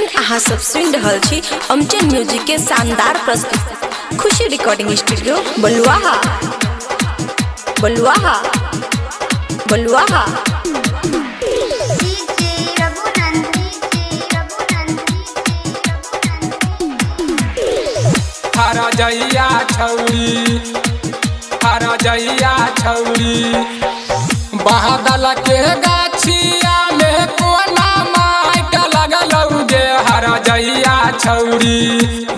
एखन अहाँ सब सुन रहल छी अमचन म्यूजिक के शानदार प्रस्तुति खुशी रिकॉर्डिंग स्टूडियो बलुआहा बलुआहा बलुआहा। हरा जइया छौरी हरा जइया छौरी बादल के गाछिया में कोना माइट लगलौ गे। हरा जइया छौरी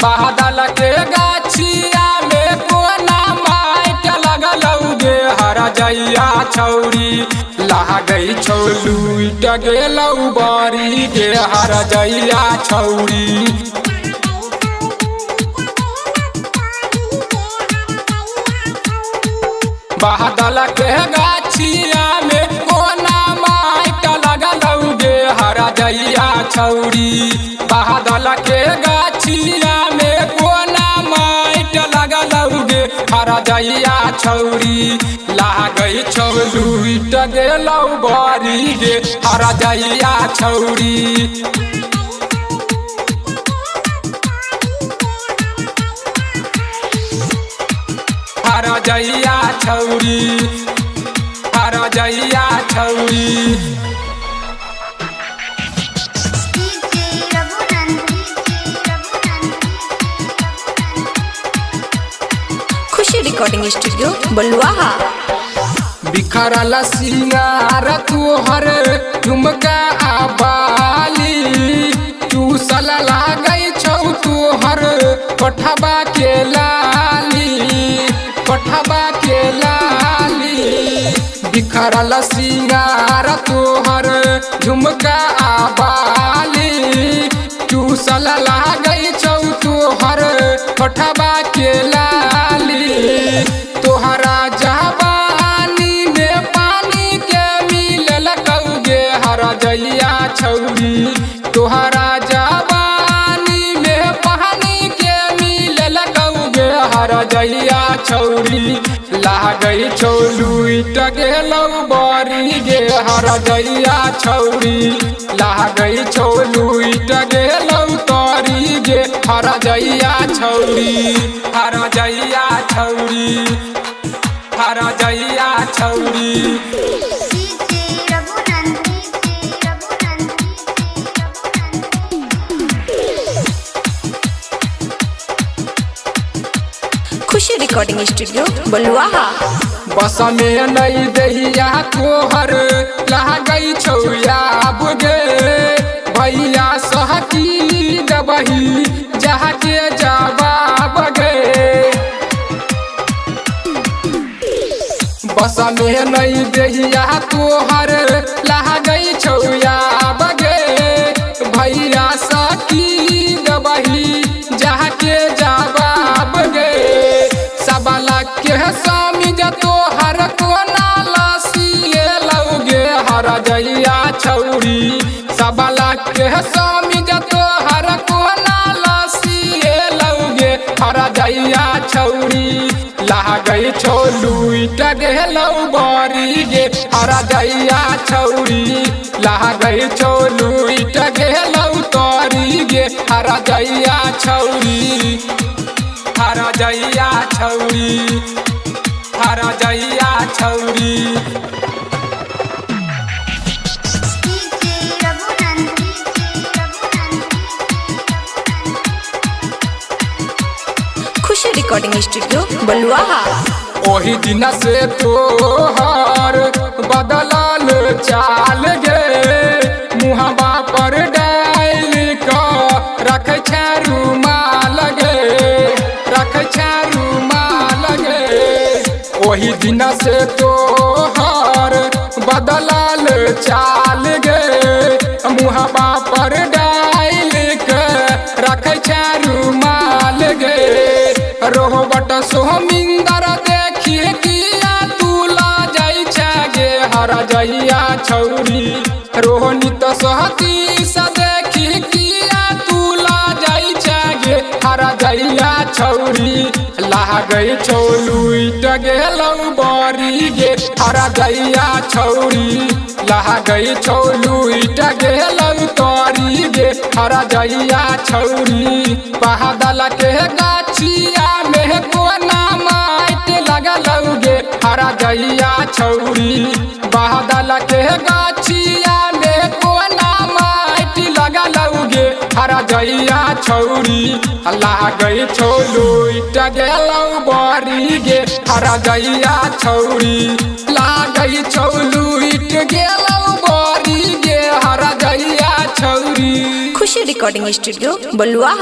बादल के गाछिया में कोना माइट लगलौ गे। हरा जइया छौरी लागै छौ लुइट गेलौ बारी गे। हरा जइया छौरी बादल के गाछिया में कोना माइट लगलौ गे। हरा जइया छौरी बादल के गाछिया में कोना माइट लगलौ गे। हरा जइया छौरी लागै छौ लुइट गेलौ बारी गे। हरा जइया छौरी हरा जइया छौरी हरा जइया छौरी खुशी रिकॉर्डिंग स्टूडियो बलुआहा। बिखरल सिंगार तोहर झुमका आबाली चूसल लागै छौ तोहर पठबा के लाली पठबा के लाली। बिखरल सिंगार तोहर झुमका आबाली चूसल लागै छौ तोहर पठबा के लाली। तोहरा जवानी में पानी के मिलल कौगे। हरा जइया छौरी तोहरा जवानी में पानी के मिलल कौगे। हरा जइया छौरी लागै छौ लुइट गेलौ बारी गे। हरा जइया छौरी लागै छौ लुइट गेलौ तारी गे। हरा जइया छौरी हरा जइया छौरी हरा जइया छौरी खुशी रिकॉर्डिंग स्टूडियो बलुआहा। बस में नहीं दहिया तोहर लागै छौ याब गे। भैया सहकी दबही जहाँ के जवाब गे। बस में नहीं दहिया तोहर लागै छौ याब गे। भैया सहकी दबही जहाँ के जवाब गे। सबला के स्वामी तोहर कोना लसिए लौगे। हरा जइया छौरी सबला के स्वामी तोहर कोना लसिए लौगे। हरा जइया छौरी लागै छौ लुइट गेलौ बारी गे। हरा जइया छौरी लागै छौ लुइट गेलौ तारी गे। हरा जइया छौरी हरा जइया छौरी हरा जइया छौरी खुशी रिकॉर्डिंग स्टूडियो बलुआहा। ओही दिन से तोहर बदलल चाल गे। मुहबा पर डाल कर रखै छै रुमाल गे रखै छै रुमाल गे। ओही दिन से तोहर बदलल चाल गे। मुहबा पर डाल कर रखै छै रुमाल गे। रोहबट सोहमिंदर देखिए किया तुला जाइ छै गे। हरा जइया छौरी रोहनीत सहती से देखी किया तुला जाइ छै गे। हरा जइया छौरी लागै छौ लुइट गेलौ बारी गे। हरा जइया छौरी लागै छौ लुइट गेलौ तारी गे हरा जइया छौरी बहादल के गाछिया में कोना माइट लगल गे हरा जइया छौरी बहादल के गाछिया में कोना माइट लगल गे हरा जइया छौरी लागै छौ लुइट गेलौ बरी गे हरा जइया छौरी लागै छौ लुइट गेलौ बरी गे हरा जइया छौरी। खुशी रिकॉर्डिंग स्टूडियो बलुआ।